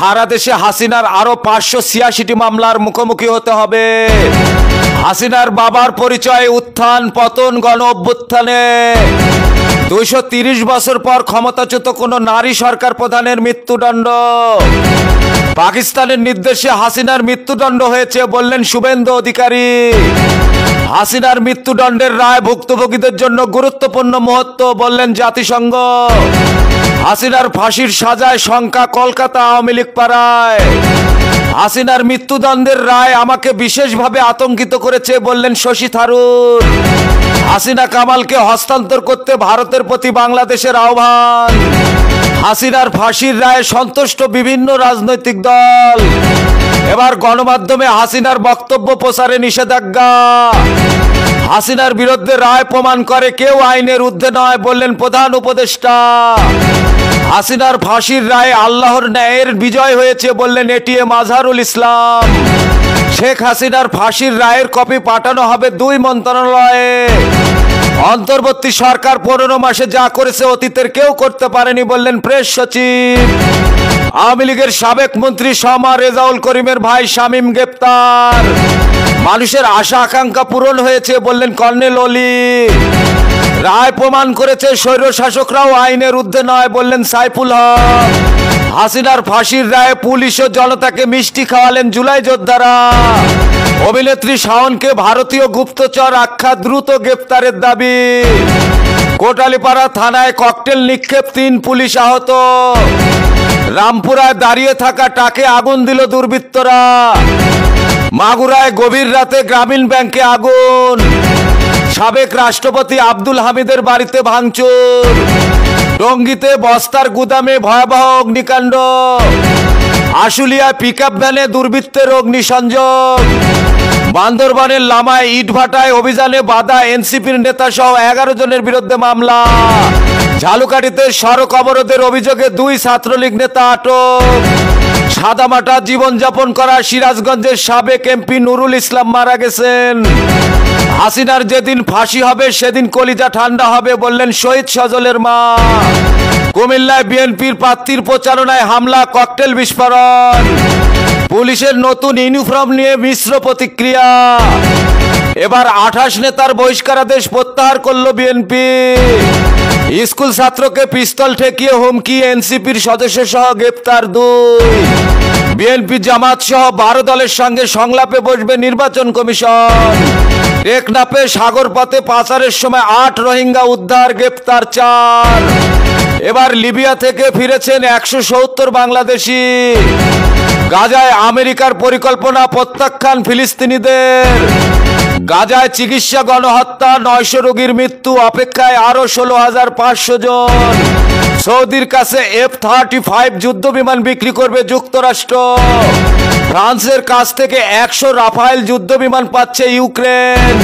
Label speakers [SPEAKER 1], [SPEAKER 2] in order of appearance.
[SPEAKER 1] সারা দেশে হাসিনার আরো 586টি মামলার মুখোমুখি হতে হবে। হাসিনার বাবার পরিচয় উত্থান পতন গণ অভ্যুত্থানে 230 বছর পর ক্ষমতাচ্যুত কোন নারী সরকার প্রধানের মৃত্যুদণ্ড। পাকিস্তানের নির্দেশে হাসিনার মৃত্যুদণ্ড হয়েছে বললেন শুভেন্দু অধিকারী। হাসিনার মৃত্যুদণ্ডের রায় ভুক্তভোগীদের জন্য গুরুত্বপূর্ণ মুহূর্ত বললেন জাতিসংঘ। হাসিনার ফাঁসির সাজায় শঙ্কা কলকাতা আওয়ামী লীগ পাড়ায়। হাসিনার মৃত্যুদণ্ডের রায় আমাকে বিশেষভাবে আতঙ্কিত করেছে বললেন শশী থারুর। হাসিনা কামালকে হস্তান্তর করতে ভারতের প্রতি বাংলাদেশের আহ্বান। হাসিনার ফাঁসির রায়ে সন্তুষ্ট বিভিন্ন রাজনৈতিক দল। এবার গণমাধ্যমে হাসিনার বক্তব্য প্রচারে নিষেধাজ্ঞা। হাসিনার বিরুদ্ধে রায় প্রমাণ করে কেউ আইনের ঊর্ধ্বে নয় বললেন প্রধান উপদেষ্টা। হাসিনার ফাঁসির রায়ে আল্লাহর ন্যায়ের বিজয় হয়েছে বললেন এটিএম আজহারুল ইসলাম। শেখ হাসিনার ফাঁসির রায়ের কপি পাঠানো হবে 2 মন্ত্রণালয়ে। অন্তর্বর্তী সরকার 15 মাসে যা করেছে অতীতের কেউ করতে পারেনি বললেন প্রেস সচিব। আওয়ামী লীগের সাবেক মন্ত্রী শমা রেজাউল করিমের ভাই শামীম গ্রেপ্তার। মানুষের আশা আকাঙ্ক্ষা পূরণ হয়েছে বললেন কর্নেল অলি। রায় প্রমাণ করেছে স্বৈরশাসকরাও আইনের ঊর্ধ্বে নয় বললেন সাইফুল হক। হাসিনার ফাঁসির রায়ে পুলিশ ও জনতাকে মিষ্টি খাওয়ালেন জুলাই যোদ্ধারা। অভিনেত্রী শাওনকে ভারতীয় গুপ্তচর আখ্যা, দ্রুত গ্রেপ্তারের দাবি। কোটালীপাড়া থানায় ককটেল নিক্ষেপ, 3 পুলিশ আহত। রামপুরায় দাঁড়িয়ে থাকা ট্রাকে আগুন দিল দুর্বৃত্তরা। মাগুরায় গভীর রাতে গ্রামীণ ব্যাংকে আগুন। সাবেক রাষ্ট্রপতি আব্দুল হামিদের বাড়িতে ভাঙচুর। টঙ্গীতে বস্তার গুদামে ভয়াবহ অগ্নিকাণ্ড। আশুলিয়ায় পিকআপ ভ্যানে দুর্বৃত্তের অগ্নিসংযোগ। বান্দরবানের লামায় ইটভাটায় অভিযানে বাধা, এনসিপির নেতা সহ 11 জনের বিরুদ্ধে মামলা। ঝালুকাঠিতে সড়ক অবরোধের অভিযোগে 2 ছাত্রলীগ নেতা আটক। সাদামাটা জীবনযাপন করা সিরাজগঞ্জের সাবেক এমপি নুরুল ইসলাম মারা গেছেন। হাসিনার যেদিন ফাঁসি হবে সেদিন কলিজা ঠান্ডা হবে বললেন শহীদ সজলের মা। কুমিল্লায় বিএনপির প্রার্থীর প্রচারণায় হামলা, ককটেল বিস্ফোরণ। পুলিশের নতুন ইউনিফর্ম নিয়ে মিশ্র প্রতিক্রিয়া। এবার 28 নেতার বহিষ্কারাদেশ প্রত্যাহার করল বিএনপি। স্কুল ছাত্রকে পিস্তল ঠেকিয়ে হুমকি, এনসিপির সদস্য সহ গ্রেপ্তার 2। বিএনপি জামাত সহ 12 দলের সঙ্গে সংলাপে বসবে নির্বাচন কমিশন। টেকনাফে সাগরপথে পাচারের সময় 8 রোহিঙ্গা উদ্ধার, গ্রেপ্তার 4। এবার লিবিয়া থেকে ফিরেছেন 170 বাংলাদেশি। গাজায় আমেরিকার পরিকল্পনা প্রত্যাখ্যান ফিলিস্তিনিদের। গাজায় চিকিৎসা গণহত্যা, 900 রোগীর মৃত্যু, অপেক্ষায় আরো 16,500 জন। সৌদির কাছে F-35 যুদ্ধ বিমান বিক্রি করবে যুক্তরাষ্ট্র। ফ্রান্সের কাছ থেকে 100 রাফায়েল যুদ্ধ বিমান পাচ্ছে ইউক্রেন।